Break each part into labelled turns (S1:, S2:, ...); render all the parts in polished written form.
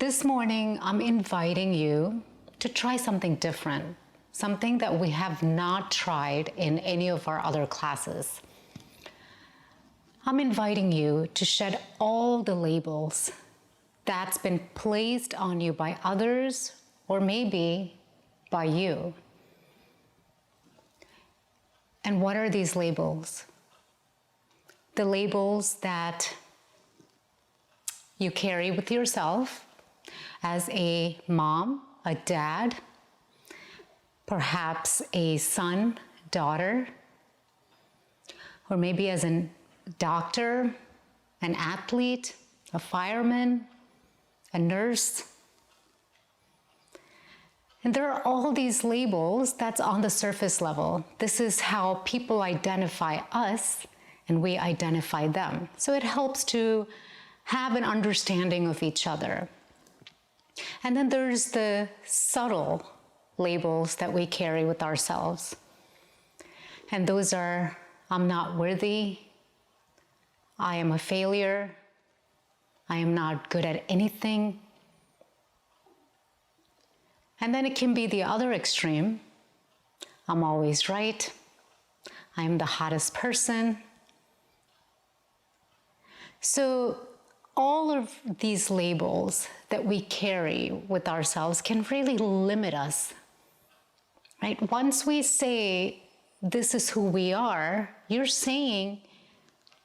S1: This morning, I'm inviting you to try something different, something that we have not tried in any of our other classes. I'm inviting you to shed all the labels that's been placed on you by others or maybe by you. And what are these labels? The labels that you carry with yourself as a mom, a dad, perhaps a son, daughter, or maybe as a doctor, an athlete, a fireman, a nurse. And there are all these labels that's on the surface level. This is how people identify us and we identify them. So it helps to have an understanding of each other. And then there's the subtle labels that we carry with ourselves. And those are, I'm not worthy, I am a failure, I am not good at anything. And then it can be the other extreme. I'm always right, I'm the hottest person. So all of these labels that we carry with ourselves can really limit us, right? Once we say, this is who we are, you're saying,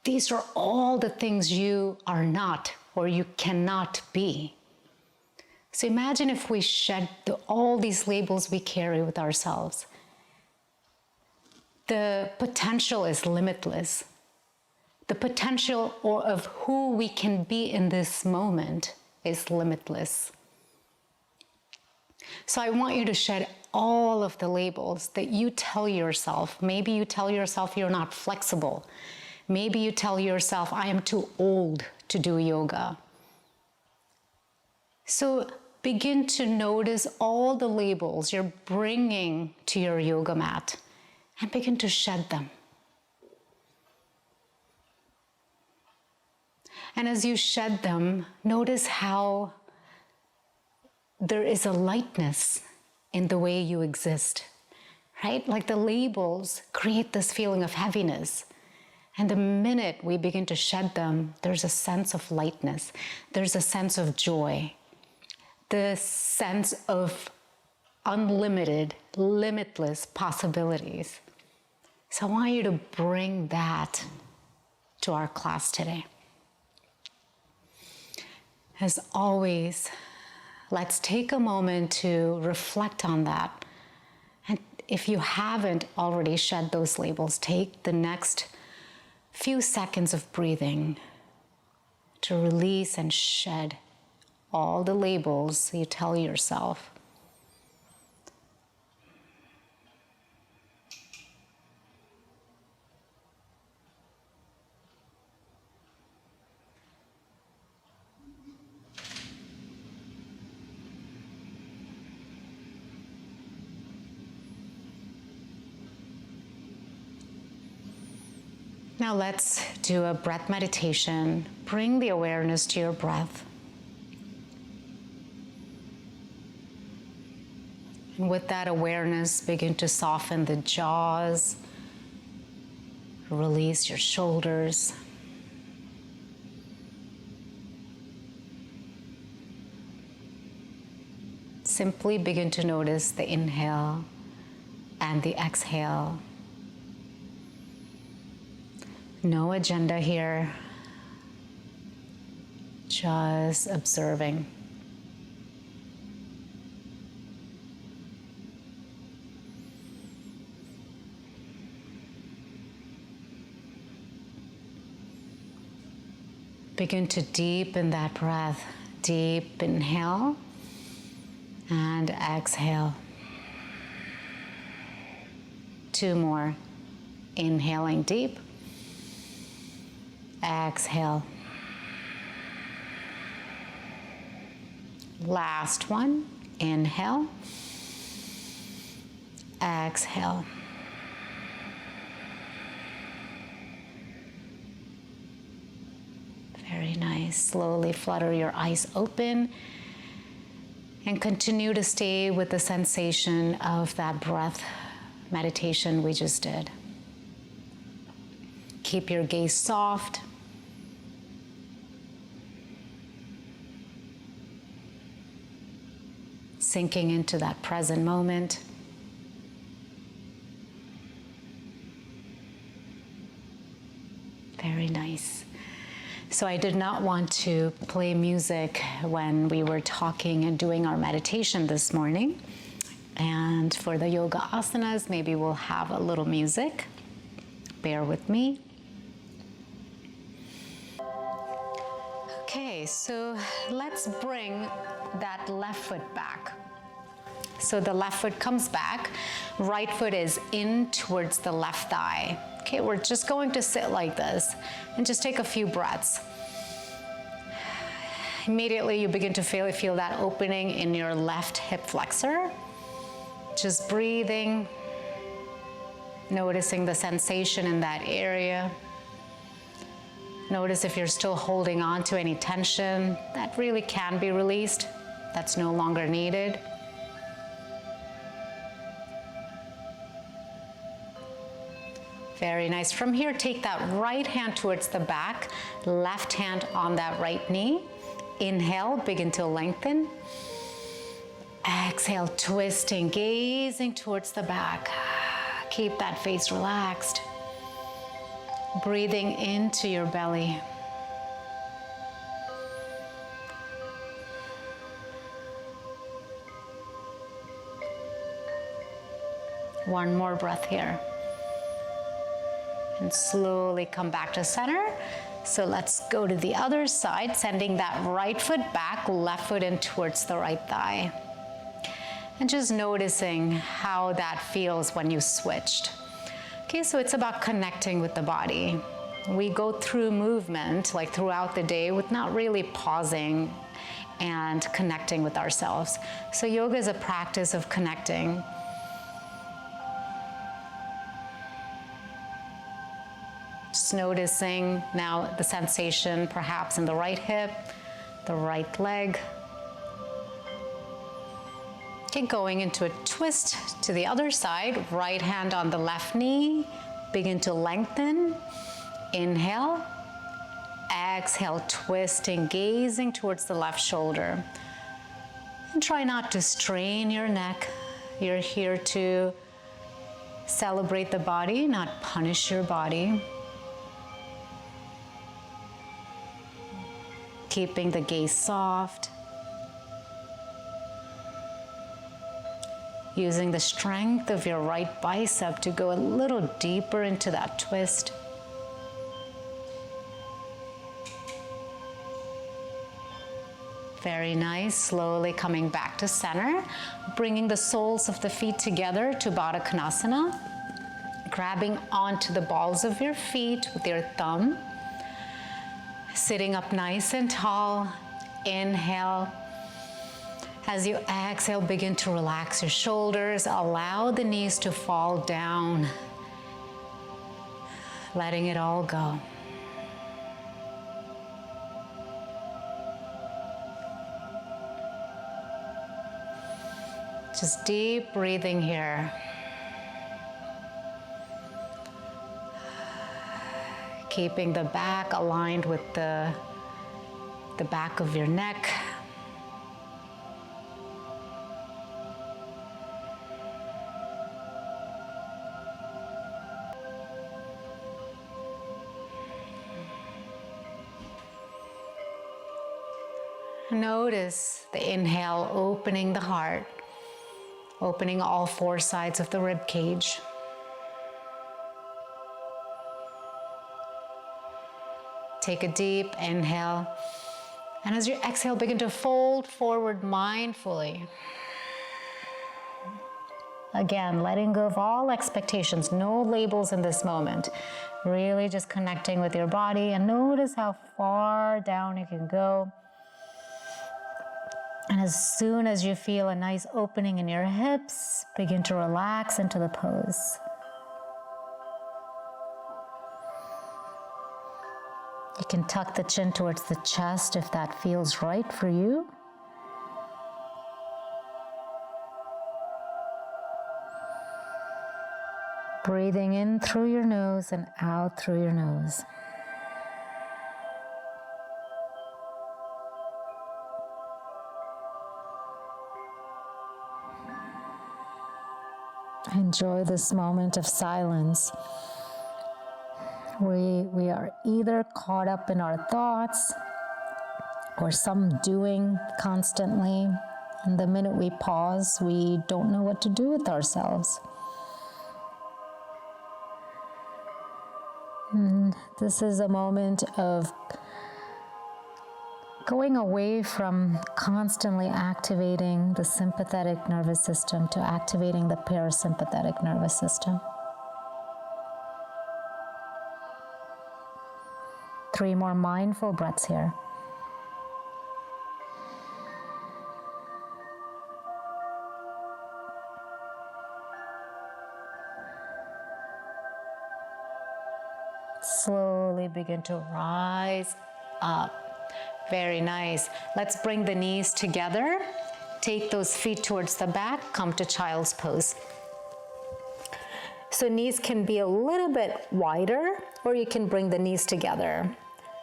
S1: these are all the things you are not or you cannot be. So imagine if we shed all these labels we carry with ourselves. The potential is limitless. The potential of who we can be in this moment is limitless. So I want you to shed all of the labels that you tell yourself. Maybe you tell yourself you're not flexible. Maybe you tell yourself, I am too old to do yoga. So begin to notice all the labels you're bringing to your yoga mat and begin to shed them. And as you shed them, notice how there is a lightness in the way you exist, right? Like the labels create this feeling of heaviness. And the minute we begin to shed them, there's a sense of lightness. There's a sense of joy. The sense of unlimited, limitless possibilities. So I want you to bring that to our class today. As always, let's take a moment to reflect on that. And if you haven't already shed those labels, take the next few seconds of breathing to release and shed all the labels you tell yourself. Now let's do a breath meditation. Bring the awareness to your breath. And with that awareness, begin to soften the jaws. Release your shoulders. Simply begin to notice the inhale and the exhale. No agenda here, just observing. Begin to deepen that breath. Deep inhale and exhale. 2 more. Inhaling deep. Exhale. Last one. Inhale. Exhale. Very nice. Slowly flutter your eyes open And continue to stay with the sensation of that breath meditation we just did. Keep your gaze soft. Sinking into that present moment. Very nice. So I did not want to play music when we were talking and doing our meditation this morning. And for the yoga asanas, maybe we'll have a little music. Bear with me. Okay, so let's bring that left foot back. So the left foot comes back, right foot is in towards the left thigh. Okay, we're just going to sit like this and just take a few breaths. Immediately you begin to feel that opening in your left hip flexor. Just breathing, noticing the sensation in that area. Notice if you're still holding on to any tension, that really can be released. That's no longer needed. Very nice. From here, take that right hand towards the back, left hand on that right knee. Inhale, begin to lengthen. Exhale, twisting, gazing towards the back. Keep that face relaxed. Breathing into your belly. One more breath here. And slowly come back to center. So let's go to the other side, sending that right foot back, left foot in towards the right thigh. And just noticing how that feels when you switched. Okay, so it's about connecting with the body. We go through movement, like throughout the day, with not really pausing and connecting with ourselves. So yoga is a practice of connecting. Just noticing now the sensation perhaps in the right hip, the right leg. Okay, going into a twist to the other side, right hand on the left knee, begin to lengthen. Inhale, exhale, twisting, gazing towards the left shoulder. And try not to strain your neck. You're here to celebrate the body, not punish your body. Keeping the gaze soft. Using the strength of your right bicep to go a little deeper into that twist. Very nice. Slowly coming back to center. Bringing the soles of the feet together to Badakanasana. Grabbing onto the balls of your feet with your thumb. Sitting up nice and tall. Inhale. As you exhale, begin to relax your shoulders. Allow the knees to fall down. Letting it all go. Just deep breathing here. Keeping the back aligned with the back of your neck. Notice the inhale, opening the heart, opening all four sides of the rib cage. Take a deep inhale, and as you exhale, begin to fold forward mindfully. Again, letting go of all expectations, no labels in this moment. Really just connecting with your body, and notice how far down you can go. And as soon as you feel a nice opening in your hips, begin to relax into the pose. You can tuck the chin towards the chest if that feels right for you. Breathing in through your nose and out through your nose. Enjoy this moment of silence. We are either caught up in our thoughts or some doing constantly. And the minute we pause, we don't know what to do with ourselves. And this is a moment of going away from constantly activating the sympathetic nervous system to activating the parasympathetic nervous system. 3 more mindful breaths here. Slowly begin to rise up. Very nice. Let's bring the knees together. Take those feet towards the back. Come to child's pose. So knees can be a little bit wider, or you can bring the knees together.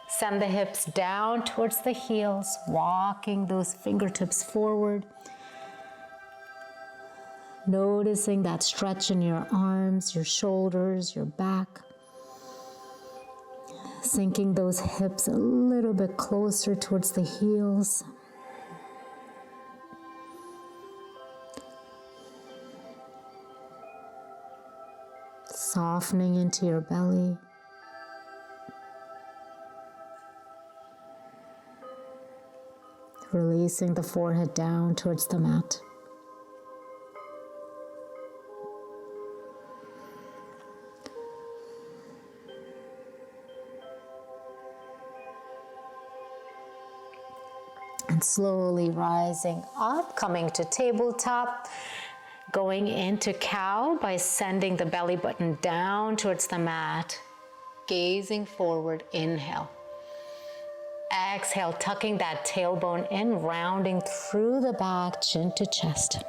S1: Send the hips down towards the heels, walking those fingertips forward. Noticing that stretch in your arms, your shoulders, your back. Sinking those hips a little bit closer towards the heels. Softening into your belly. Releasing the forehead down towards the mat. And slowly rising up, coming to tabletop, going into cow by sending the belly button down towards the mat, gazing forward, inhale. Exhale, tucking that tailbone in, rounding through the back, chin to chest.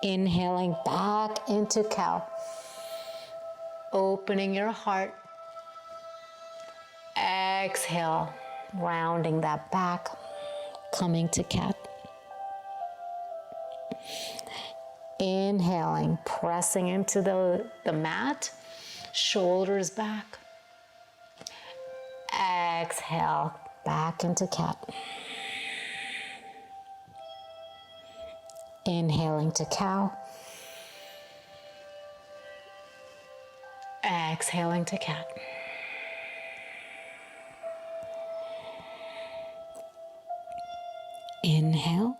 S1: Inhaling back into cow. Opening your heart. Exhale, rounding that back, coming to cat. Inhaling, pressing into the mat, shoulders back. Exhale, back into cat. Inhaling to cow. Exhaling to cat. Inhale.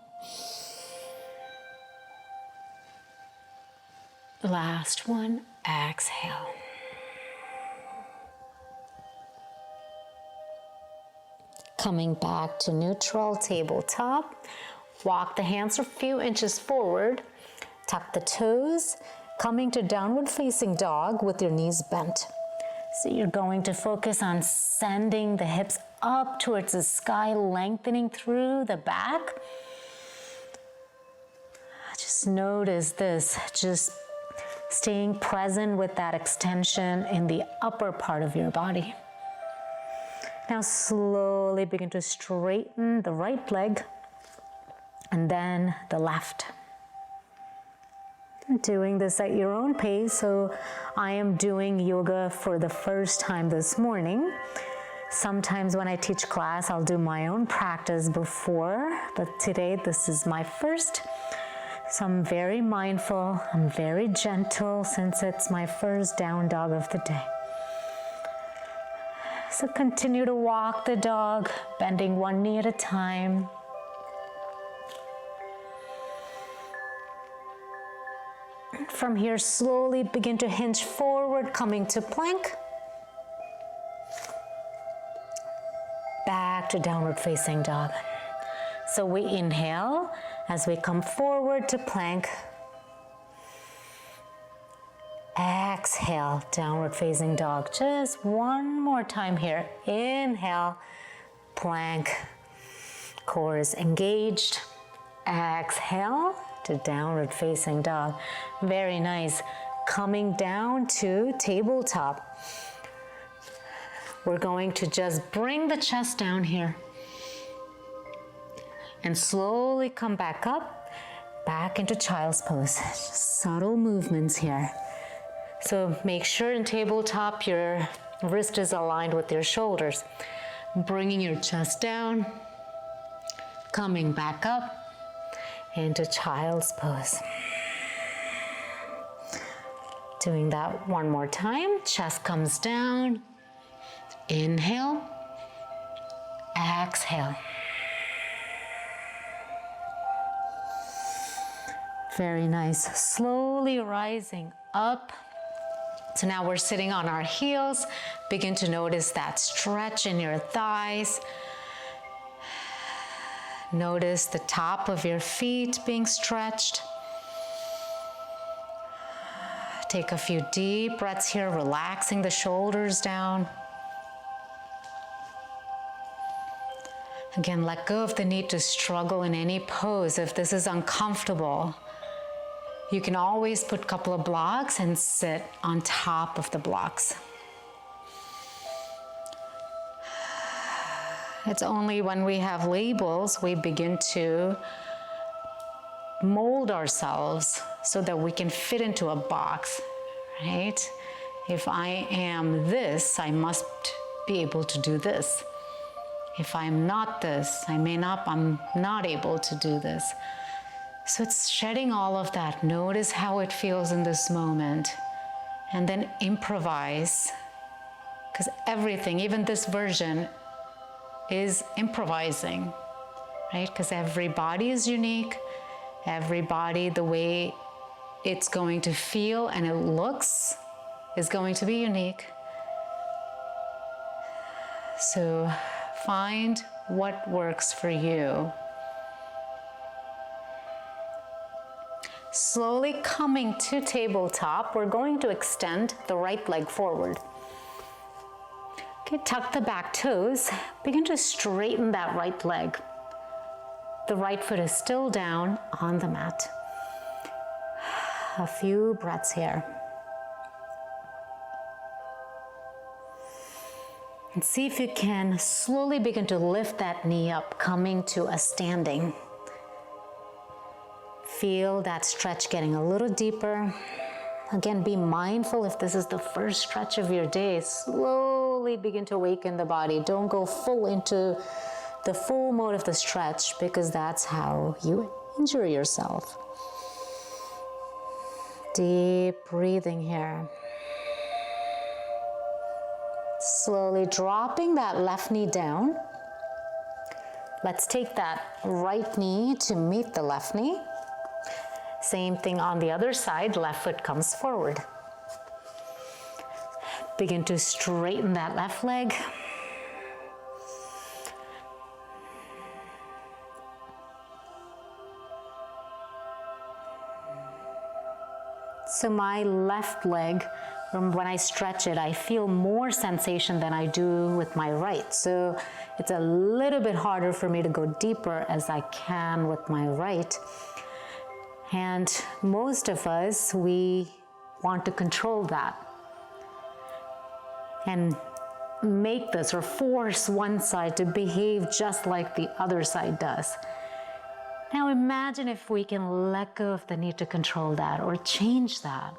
S1: Last one, exhale. Coming back to neutral tabletop. Walk the hands a few inches forward. Tuck the toes. Coming to downward facing dog with your knees bent. So you're going to focus on sending the hips up towards the sky, lengthening through the back. Just notice this, just staying present with that extension in the upper part of your body. Now slowly begin to straighten the right leg and then the left. Doing this at your own pace. So I am doing yoga for the first time this morning. Sometimes when I teach class, I'll do my own practice before, but today this is my first. So I'm very mindful, I'm very gentle since it's my first down dog of the day. So continue to walk the dog, bending one knee at a time. From here, slowly begin to hinge forward, coming to plank. Back to downward facing dog. So we inhale as we come forward to plank. Exhale, downward facing dog. Just one more time here. Inhale, plank. Core is engaged. Exhale, to downward facing dog. Very nice. Coming down to tabletop. We're going to just bring the chest down here and slowly come back up, back into child's pose. Just subtle movements here. So make sure in tabletop your wrist is aligned with your shoulders. Bringing your chest down, coming back up into child's pose. Doing that one more time. Chest comes down. Inhale, exhale. Very nice. Slowly rising up. So now we're sitting on our heels. Begin to notice that stretch in your thighs. Notice the top of your feet being stretched. Take a few deep breaths here, relaxing the shoulders down. Again, let go of the need to struggle in any pose. If this is uncomfortable, you can always put a couple of blocks and sit on top of the blocks. It's only when we have labels we begin to mold ourselves so that we can fit into a box, right? If I am this, I must be able to do this. If I'm not this, I'm not able to do this. So it's shedding all of that. Notice how it feels in this moment. And then improvise. Because everything, even this version, is improvising, right? Because every body is unique. Every body, the way it's going to feel and it looks is going to be unique. So find what works for you. Slowly coming to tabletop, we're going to extend the right leg forward. Okay, tuck the back toes. Begin to straighten that right leg. The right foot is still down on the mat. A few breaths here. And see if you can slowly begin to lift that knee up, coming to a standing. Feel that stretch getting a little deeper. Again, be mindful if this is the first stretch of your day. Slowly begin to awaken the body. Don't go full into the full mode of the stretch, because that's how you injure yourself. Deep breathing here. Slowly dropping that left knee down. Let's take that right knee to meet the left knee. Same thing on the other side, left foot comes forward. Begin to straighten that left leg. So my left leg, when I stretch it, I feel more sensation than I do with my right. So it's a little bit harder for me to go deeper as I can with my right. And most of us, we want to control that and make this or force one side to behave just like the other side does. Now imagine if we can let go of the need to control that or change that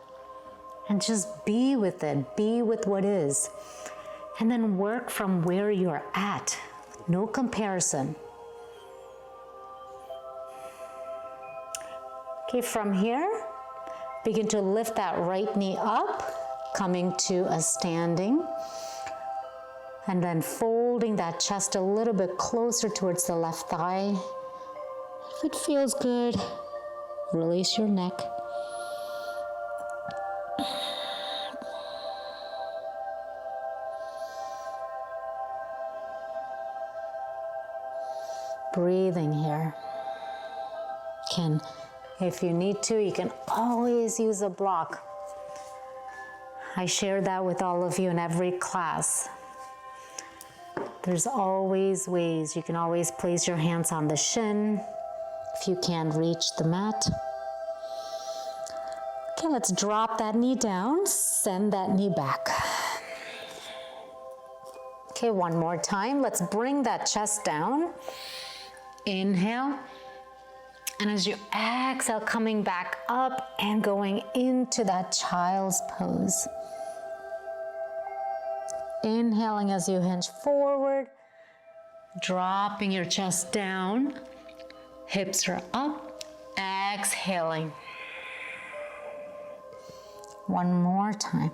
S1: and just be with it, be with what is, and then work from where you're at. No comparison. Okay, from here, begin to lift that right knee up, coming to a standing, and then folding that chest a little bit closer towards the left thigh. If it feels good, release your neck. Breathing here. If you need to, you can always use a block. I share that with all of you in every class. There's always ways. You can always place your hands on the shin if you can't reach the mat. Okay, let's drop that knee down, send that knee back. Okay, one more time. Let's bring that chest down. Inhale. And as you exhale, coming back up and going into that child's pose. Inhaling as you hinge forward, dropping your chest down, hips are up, exhaling. One more time.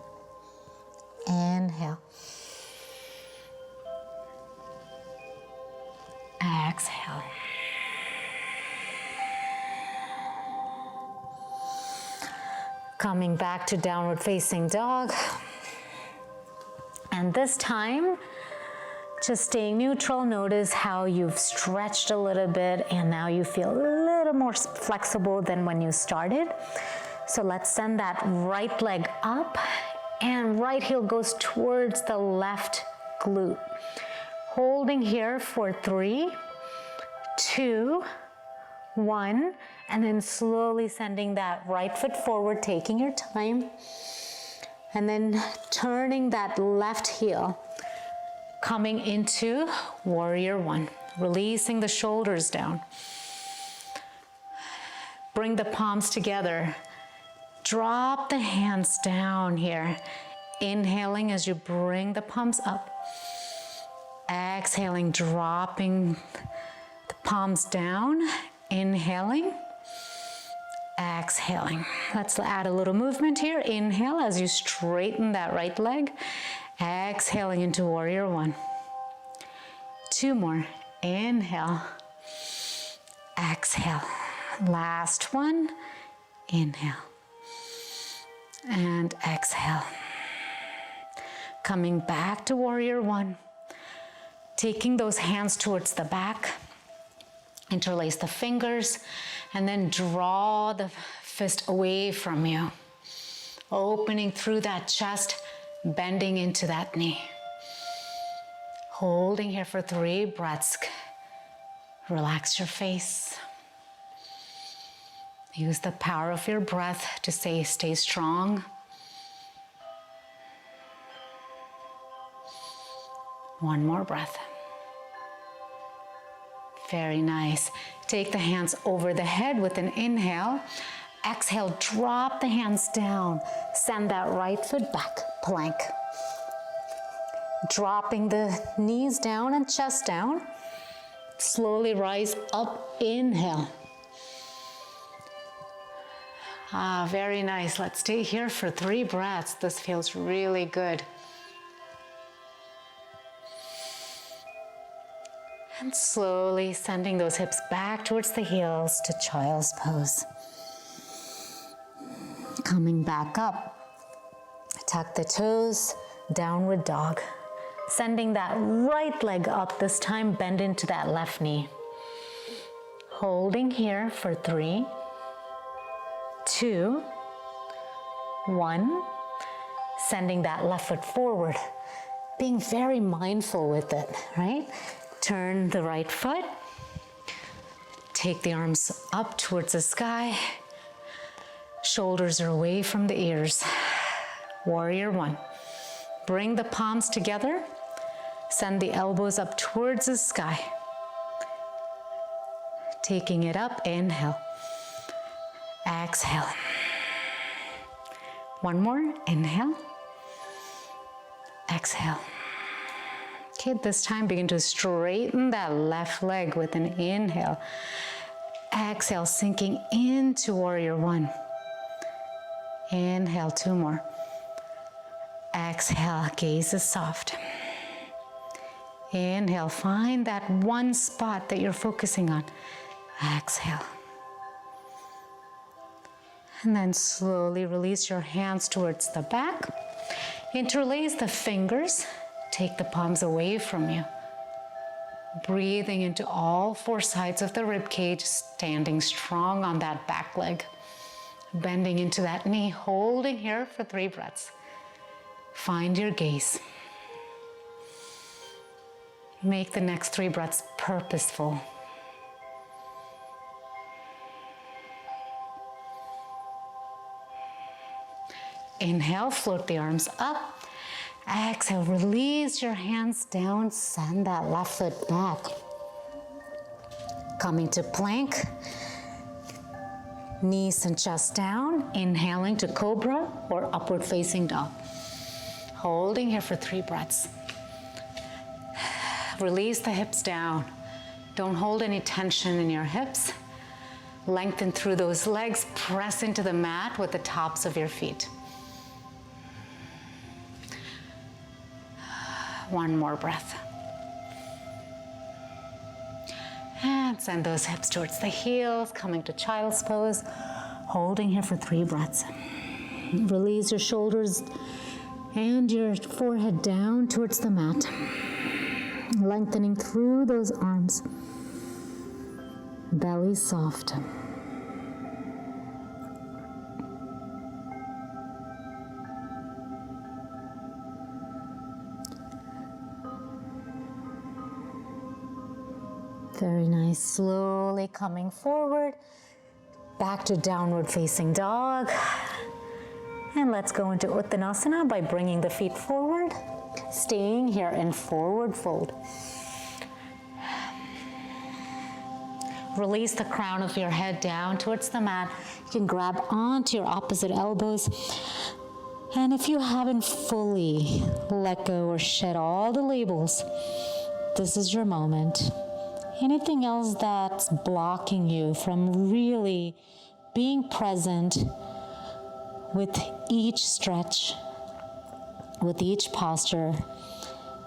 S1: Inhale. Exhale. Coming back to downward facing dog. And this time, just staying neutral. Notice how you've stretched a little bit and now you feel a little more flexible than when you started. So let's send that right leg up and right heel goes towards the left glute. Holding here for 3, 2, 1, and then slowly sending that right foot forward, taking your time, and then turning that left heel, coming into warrior one, releasing the shoulders down. Bring the palms together. Drop the hands down here. Inhaling as you bring the palms up. Exhaling, dropping the palms down. Inhaling. Exhaling. Let's add a little movement here. Inhale as you straighten that right leg. Exhaling into warrior one. 2 more. Inhale. Exhale. Last one. Inhale. And exhale. Coming back to warrior one. Taking those hands towards the back. Interlace the fingers and then draw the fist away from you. Opening through that chest, bending into that knee. Holding here for 3 breaths. Relax your face. Use the power of your breath to stay strong. One more breath. Very nice. Take the hands over the head with an inhale. Exhale, drop the hands down. Send that right foot back, plank. Dropping the knees down and chest down. Slowly rise up, inhale. Very nice. Let's stay here for 3 breaths. This feels really good. And slowly sending those hips back towards the heels to child's pose. Coming back up. Tuck the toes, downward dog. Sending that right leg up, this time bend into that left knee. Holding here for 3, 2, 1. Sending that left foot forward. Being very mindful with it, right? Turn the right foot. Take the arms up towards the sky. Shoulders are away from the ears. Warrior one. Bring the palms together. Send the elbows up towards the sky. Taking it up, inhale. Exhale. One more, inhale. Exhale. Okay, this time begin to straighten that left leg with an inhale. Exhale, sinking into warrior one. Inhale, 2 more. Exhale, gaze is soft. Inhale, find that one spot that you're focusing on. Exhale. And then slowly release your hands towards the back. Interlace the fingers. Take the palms away from you. Breathing into all 4 sides of the rib cage, standing strong on that back leg. Bending into that knee, holding here for 3 breaths. Find your gaze. Make the next 3 breaths purposeful. Inhale, float the arms up. Exhale, release your hands down, send that left foot back. Coming to plank, knees and chest down, inhaling to cobra or upward facing dog. Holding here for 3 breaths. Release the hips down. Don't hold any tension in your hips. Lengthen through those legs, press into the mat with the tops of your feet. 1 more breath. And send those hips towards the heels, coming to child's pose. Holding here for 3 breaths. Release your shoulders and your forehead down towards the mat. Lengthening through those arms. Belly soft. Very nice. Slowly coming forward. Back to downward facing dog. And let's go into Uttanasana by bringing the feet forward. Staying here in forward fold. Release the crown of your head down towards the mat. You can grab onto your opposite elbows. And if you haven't fully let go or shed all the labels, this is your moment. Anything else that's blocking you from really being present with each stretch, with each posture,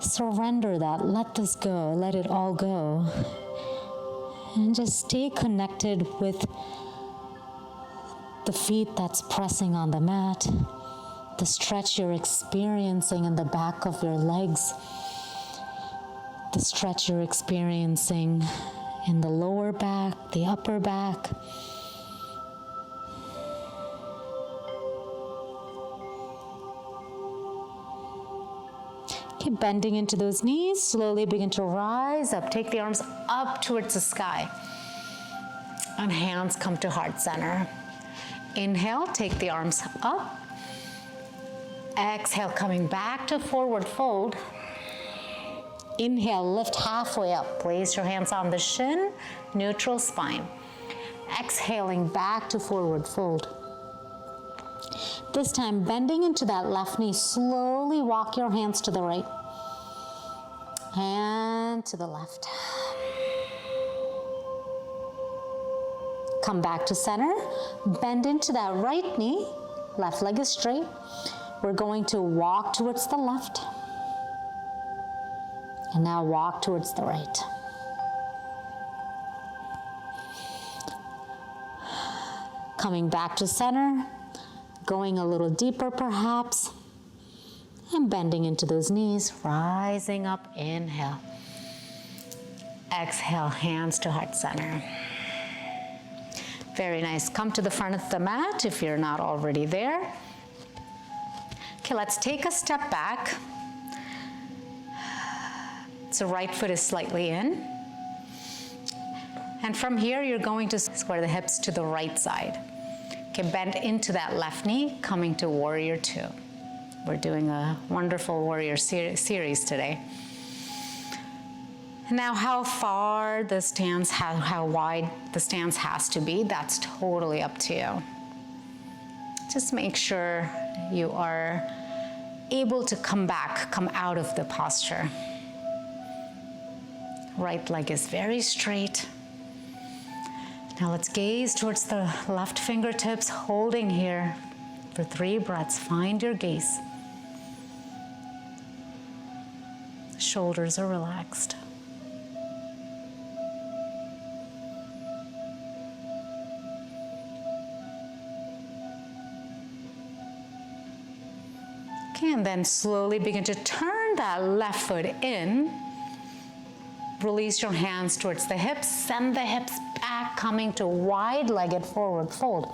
S1: surrender that. Let this go. Let it all go. And just stay connected with the feet that's pressing on the mat, the stretch you're experiencing in the back of your legs, the stretch you're experiencing in the lower back, the upper back. Keep bending into those knees. Slowly begin to rise up. Take the arms up towards the sky. And hands come to heart center. Inhale, take the arms up. Exhale, coming back to forward fold. Inhale, lift halfway up. Place your hands on the shin, neutral spine. Exhaling back to forward fold. This time, bending into that left knee, slowly walk your hands to the right and to the left. Come back to center, bend into that right knee, left leg is straight. We're going to walk towards the left. And now walk towards the right. Coming back to center, going a little deeper perhaps, and bending into those knees, rising up, inhale. Exhale, hands to heart center. Very nice. Come to the front of the mat if you're not already there. Okay, let's take a step back. So right foot is slightly in. And from here, you're going to square the hips to the right side. Okay, bend into that left knee, coming to warrior 2. We're doing a wonderful warrior series today. Now, how far the stance, how wide the stance has to be, that's totally up to you. Just make sure you are able to come out of the posture. Right leg is very straight. Now let's gaze towards the left fingertips, holding here for 3 breaths. Find your gaze. Shoulders are relaxed. Okay, and then slowly begin to turn that left foot in. Release your hands towards the hips. Send the hips back, coming to wide-legged forward fold.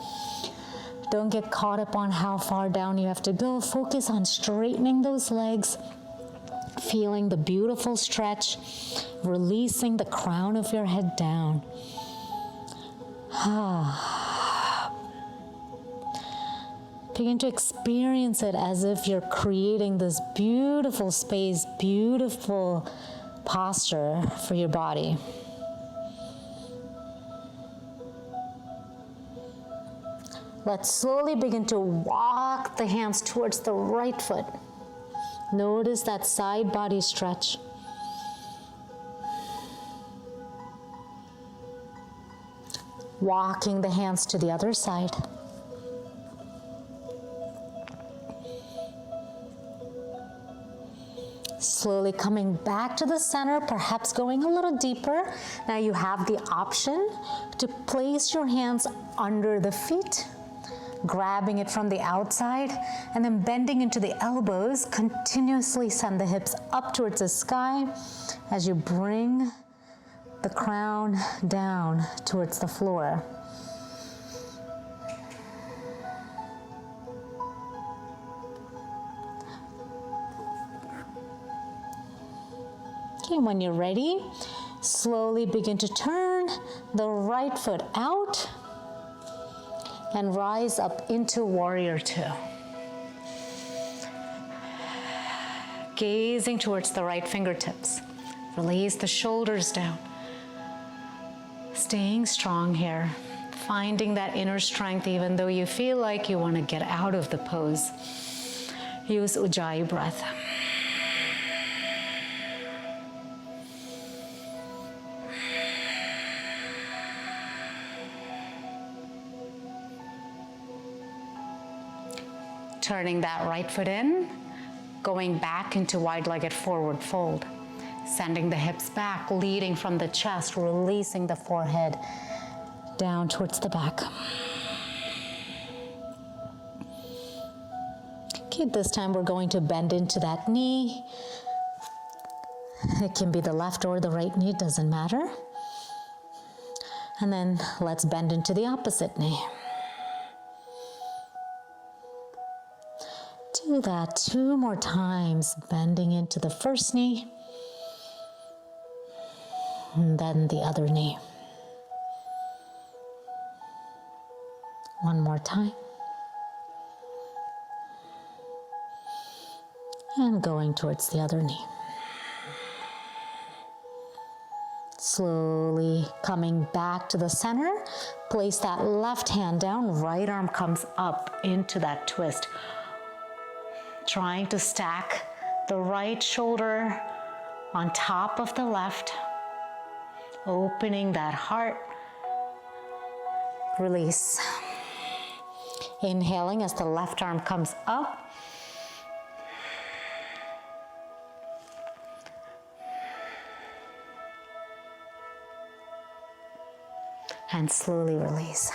S1: Don't get caught up on how far down you have to go. Focus on straightening those legs, feeling the beautiful stretch, releasing the crown of your head down.
S2: Begin to experience it as if you're creating this beautiful space, beautiful posture for your body. Let's slowly begin to walk the hands towards the right foot. Notice that side body stretch. Walking the hands to the other side. Slowly coming back to the center, perhaps going a little deeper. Now you have the option to place your hands under the feet, grabbing it from the outside, and then bending into the elbows. Continuously send the hips up towards the sky as you bring the crown down towards the floor. Okay, when you're ready, slowly begin to turn the right foot out and rise up into Warrior Two. Gazing towards the right fingertips. Release the shoulders down. Staying strong here. Finding that inner strength even though you feel like you want to get out of the pose. Use Ujjayi breath. Turning that right foot in, going back into wide-legged forward fold. Sending the hips back, leading from the chest, releasing the forehead down towards the back. Okay, this time we're going to bend into that knee. It can be the left or the right knee, doesn't matter. And then let's bend into the opposite knee. Do that 2 more times, bending into the first knee, and then the other knee. 1 more time. And going towards the other knee. Slowly coming back to the center, place that left hand down, right arm comes up into that twist. Trying to stack the right shoulder on top of the left, opening that heart. Release. Inhaling as the left arm comes up. And slowly release.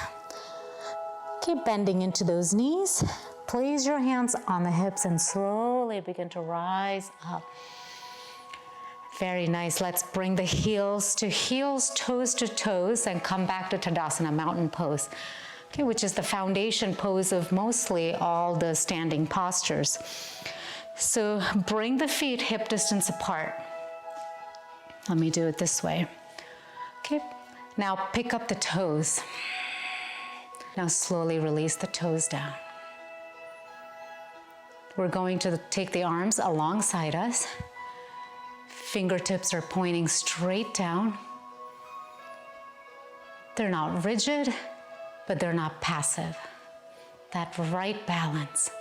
S2: Keep bending into those knees. Place your hands on the hips and slowly begin to rise up. Very nice. Let's bring the heels to heels, toes to toes, and come back to Tadasana, mountain pose. Okay, which is the foundation pose of mostly all the standing postures. So bring the feet hip distance apart. Let me do it this way. Okay, now pick up the toes. Now slowly release the toes down. We're going to take the arms alongside us. Fingertips are pointing straight down. They're not rigid, but they're not passive. That right balance.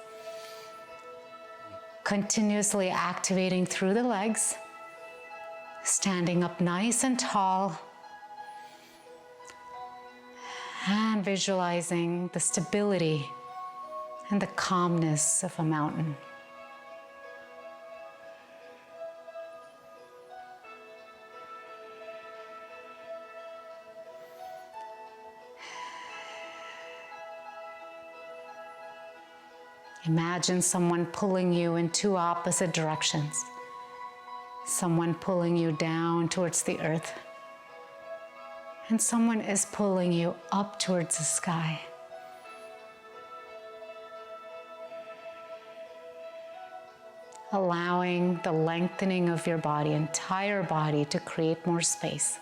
S2: Continuously activating through the legs. Standing up nice and tall. And visualizing the stability and the calmness of a mountain. Imagine someone pulling you in 2 opposite directions. Someone pulling you down towards the earth, and someone is pulling you up towards the sky. Allowing the lengthening of your body, entire body, to create more space.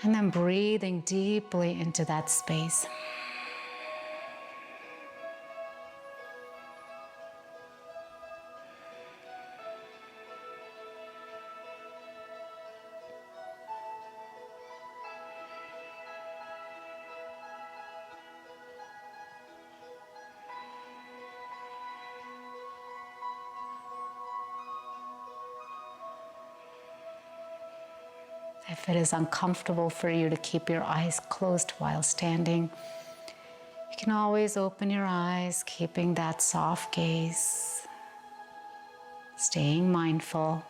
S2: And then breathing deeply into that space. If it is uncomfortable for you to keep your eyes closed while standing, you can always open your eyes, keeping that soft gaze, staying mindful,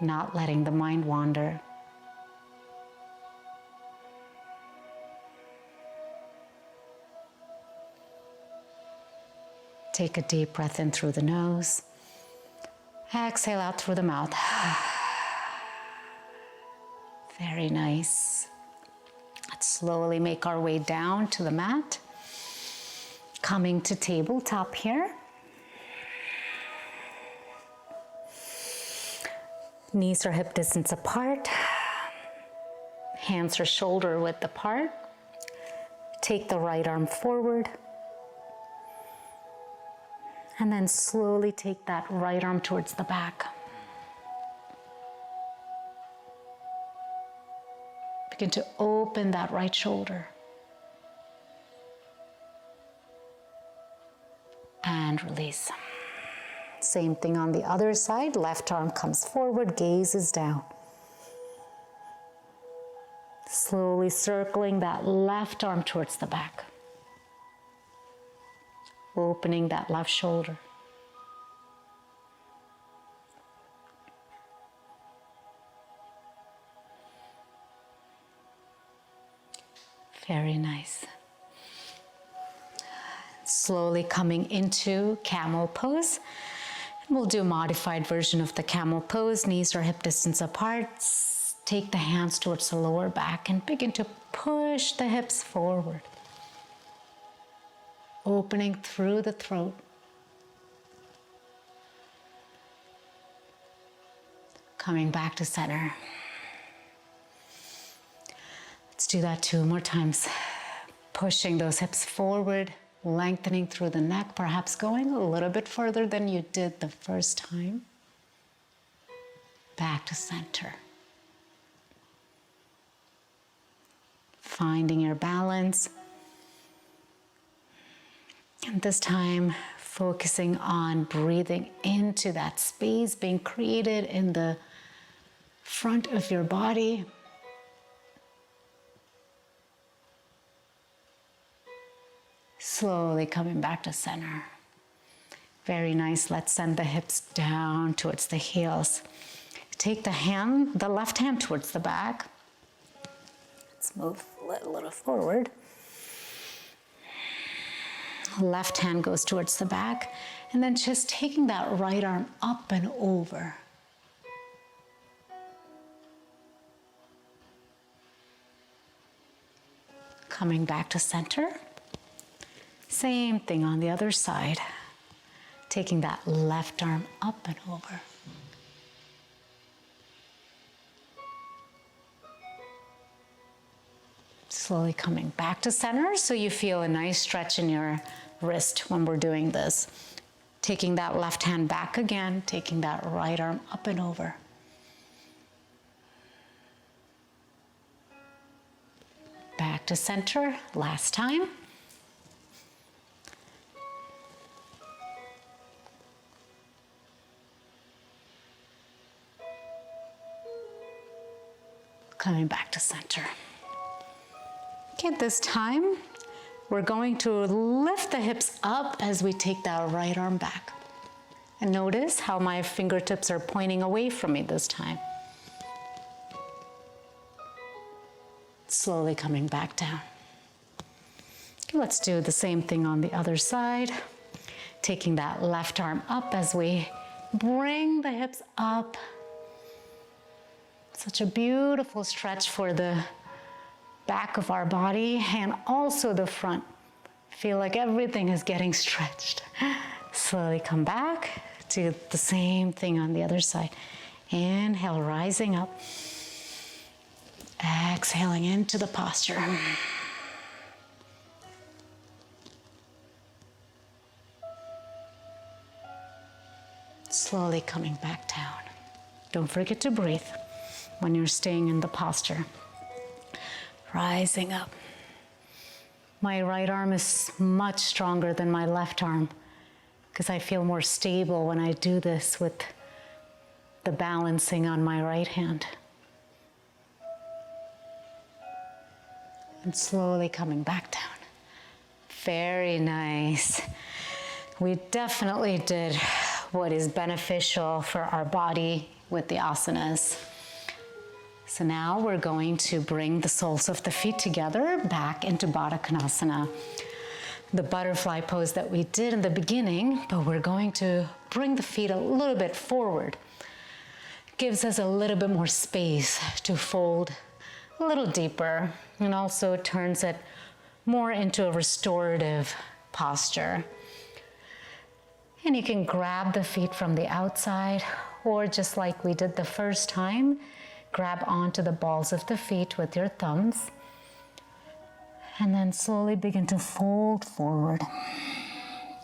S2: not letting the mind wander. Take a deep breath in through the nose. Exhale out through the mouth. Very nice. Let's slowly make our way down to the mat. Coming to tabletop here. Knees are hip distance apart. Hands are shoulder width apart. Take the right arm forward. And then slowly take that right arm towards the back. Begin to open that right shoulder. And release. Same thing on the other side. Left arm comes forward, gaze is down. Slowly circling that left arm towards the back. Opening that left shoulder. Very nice. Slowly coming into Camel Pose. And we'll do a modified version of the Camel Pose. Knees are hip distance apart. Take the hands towards the lower back and begin to push the hips forward. Opening through the throat. Coming back to center. Let's do that 2 more times. Pushing those hips forward, lengthening through the neck, perhaps going a little bit further than you did the first time. Back to center. Finding your balance. And this time, focusing on breathing into that space being created in the front of your body. Slowly coming back to center. Very nice. Let's send the hips down towards the heels. Take the left hand towards the back. Let's move a little forward. Left hand goes towards the back, and then just taking that right arm up and over. Coming back to center. Same thing on the other side. Taking that left arm up and over. Slowly coming back to center so you feel a nice stretch in your wrist when we're doing this. Taking that left hand back again, taking that right arm up and over. Back to center, last time. Coming back to center. Okay, this time, we're going to lift the hips up as we take that right arm back. And notice how my fingertips are pointing away from me this time. Slowly coming back down. Okay, let's do the same thing on the other side. Taking that left arm up as we bring the hips up. Such a beautiful stretch for the back of our body and also the front. Feel like everything is getting stretched. Slowly come back, do the same thing on the other side. Inhale, rising up. Exhaling into the posture. Slowly coming back down. Don't forget to breathe when you're staying in the posture. Rising up. My right arm is much stronger than my left arm because I feel more stable when I do this with the balancing on my right hand. And slowly coming back down. Very nice. We definitely did what is beneficial for our body with the asanas. So now we're going to bring the soles of the feet together back into Badakanasana. The butterfly pose that we did in the beginning, but we're going to bring the feet a little bit forward. Gives us a little bit more space to fold a little deeper, and also turns it more into a restorative posture. And you can grab the feet from the outside, or just like we did the first time, grab onto the balls of the feet with your thumbs, and then slowly begin to fold forward.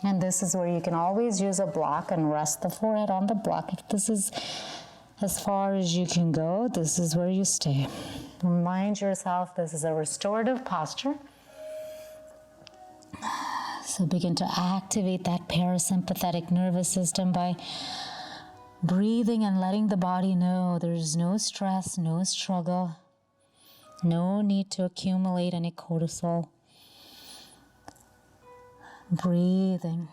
S2: And this is where you can always use a block and rest the forehead on the block. If this is as far as you can go, this is where you stay. Remind yourself this is a restorative posture. So begin to activate that parasympathetic nervous system by breathing and letting the body know there's no stress, no struggle, no need to accumulate any cortisol. Breathing.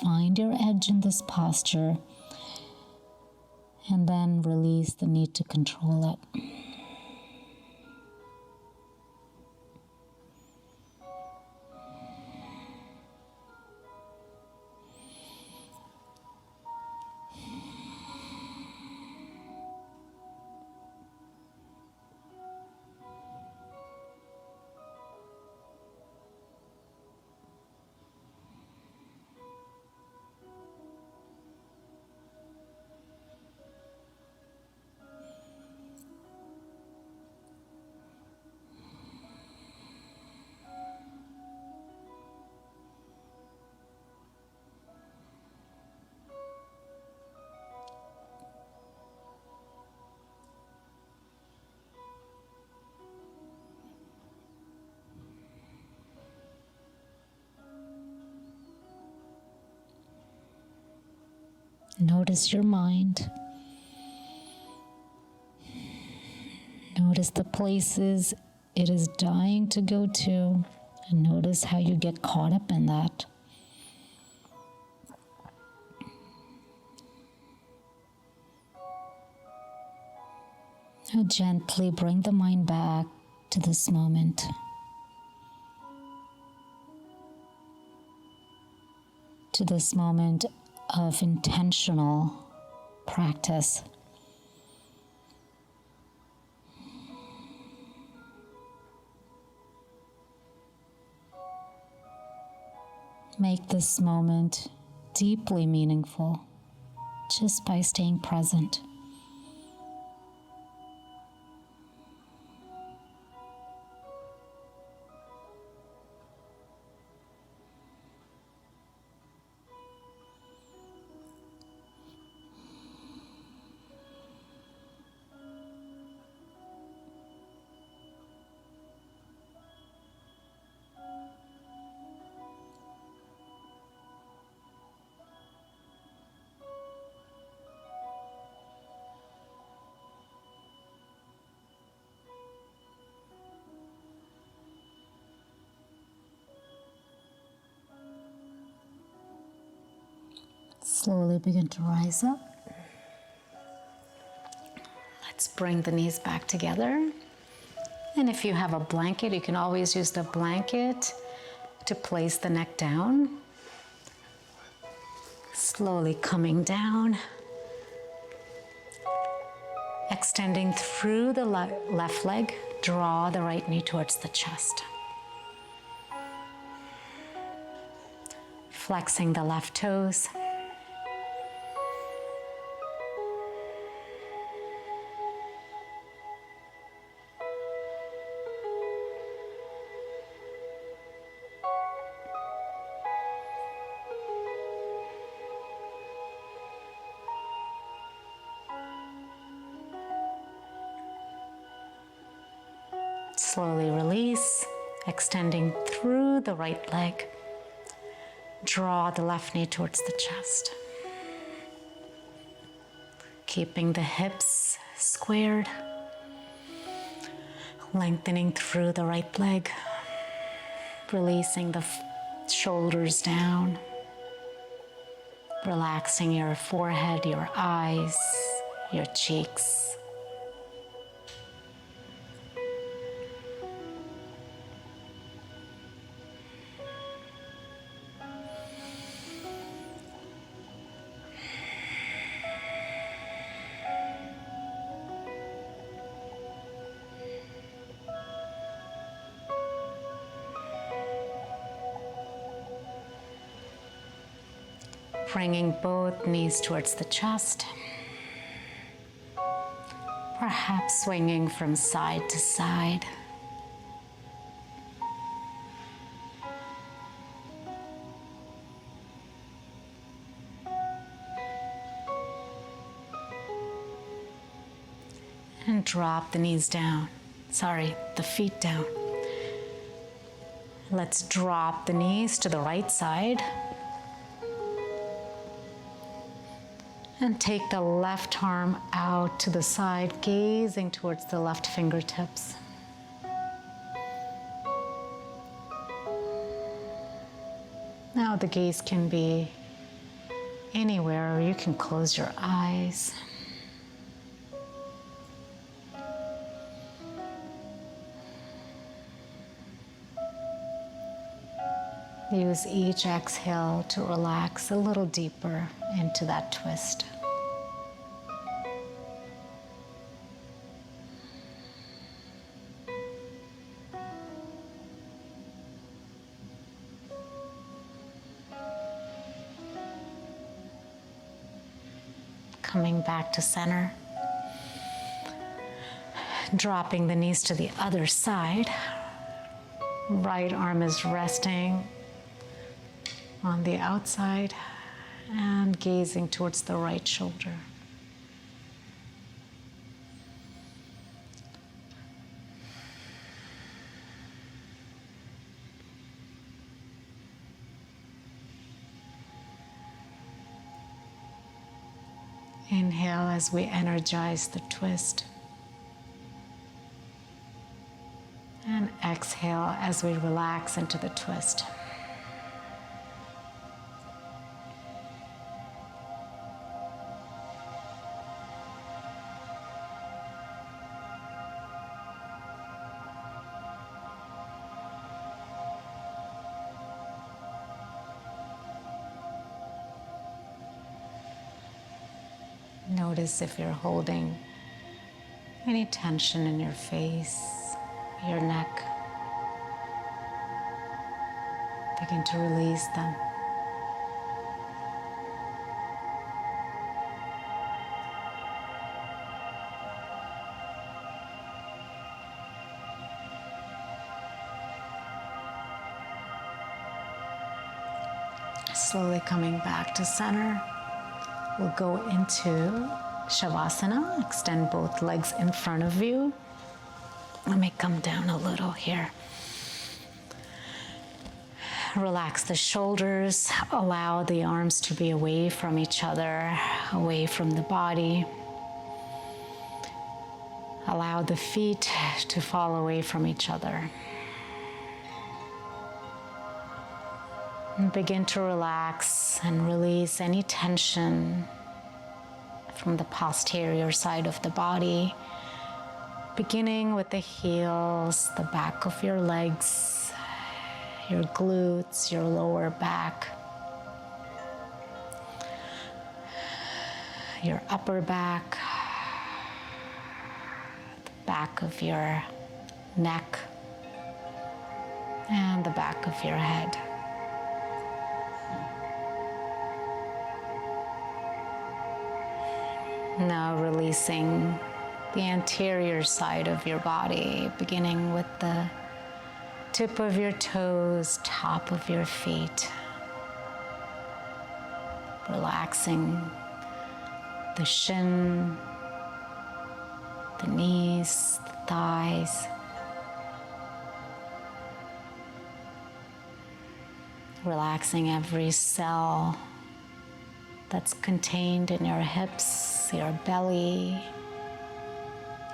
S2: Find your edge in this posture, and then release the need to control it. Notice your mind. Notice the places it is dying to go to, and notice how you get caught up in that. Now gently bring the mind back to this moment. To this moment of intentional practice. Make this moment deeply meaningful just by staying present. Slowly begin to rise up. Let's bring the knees back together. And if you have a blanket, you can always use the blanket to place the neck down. Slowly coming down. Extending through the left leg, draw the right knee towards the chest. Flexing the left toes. Slowly release, extending through the right leg. Draw the left knee towards the chest. Keeping the hips squared. Lengthening through the right leg. Releasing the shoulders down. Relaxing your forehead, your eyes, your cheeks. Bringing both knees towards the chest. Perhaps swinging from side to side. And drop the knees down. The feet down. Let's drop the knees to the right side. And take the left arm out to the side, gazing towards the left fingertips. Now the gaze can be anywhere, or you can close your eyes. Use each exhale to relax a little deeper into that twist. Coming back to center. Dropping the knees to the other side. Right arm is resting on the outside and gazing towards the right shoulder. Inhale as we energize the twist. And exhale as we relax into the twist. Notice if you're holding any tension in your face, your neck. Begin to release them. Slowly coming back to center. We'll go into Shavasana. Extend both legs in front of you. Let me come down a little here. Relax the shoulders. Allow the arms to be away from each other, away from the body. Allow the feet to fall away from each other. And begin to relax and release any tension from the posterior side of the body, beginning with the heels, the back of your legs, your glutes, your lower back, your upper back, the back of your neck, and the back of your head. Now releasing the anterior side of your body, beginning with the tip of your toes, top of your feet. Relaxing the shin, the knees, the thighs, Relaxing every cell that's contained in your hips, your belly,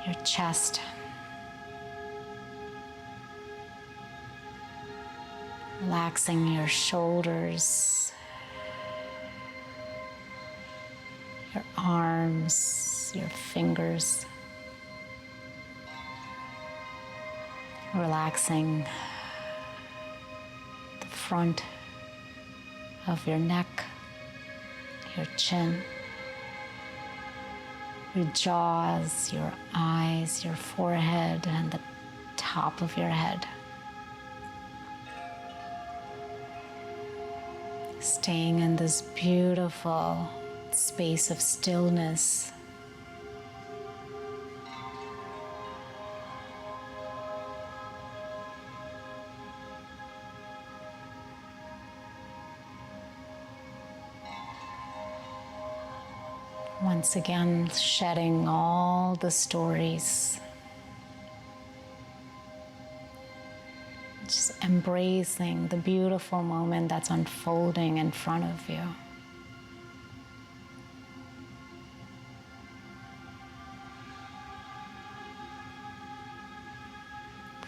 S2: your chest. Relaxing your shoulders, your arms, your fingers. Relaxing the front of your neck, your chin, your jaws, your eyes, your forehead, and the top of your head. Staying in this beautiful space of stillness. Once again, shedding all the stories. Just embracing the beautiful moment that's unfolding in front of you.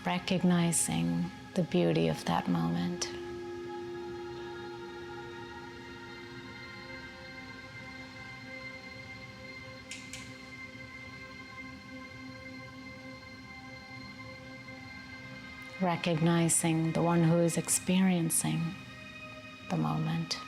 S2: Recognizing the beauty of that moment. Recognizing the one who is experiencing the moment.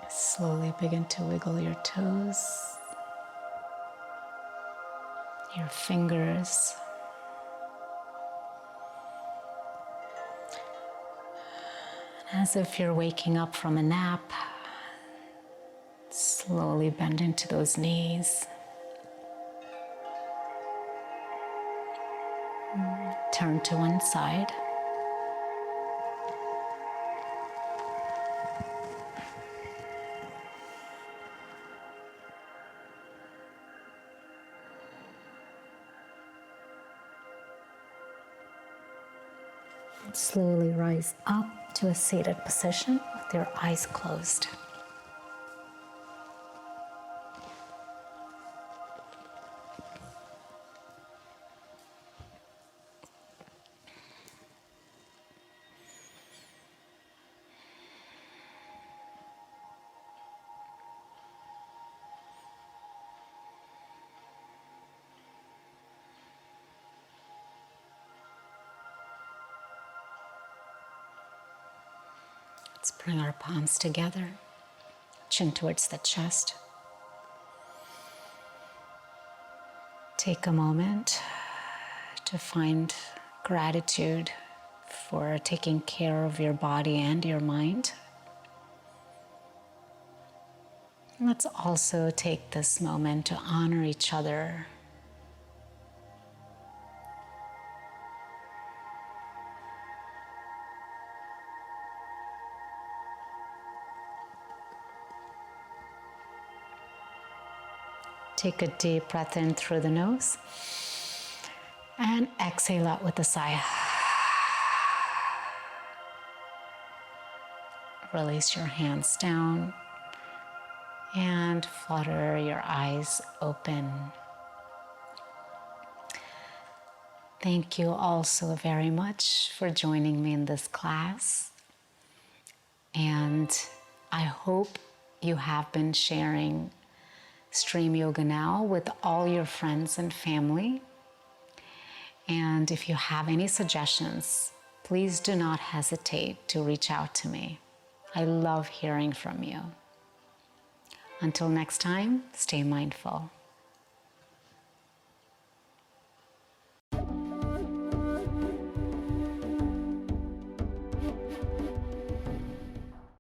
S2: Slowly begin to wiggle your toes, your fingers. As if you're waking up from a nap, slowly bend into those knees. Turn to one side. Slowly rise up to a seated position with your eyes closed. Let's bring our palms together, chin towards the chest. Take a moment to find gratitude for taking care of your body and your mind. Let's also take this moment to honor each other. Take a deep breath in through the nose and exhale out with a sigh. Release your hands down and flutter your eyes open. Thank you all so very much for joining me in this class. And I hope you have been sharing streamyoganow with all your friends and family. And if you have any suggestions, please do not hesitate to reach out to me. I love hearing from you. Until next time, stay mindful.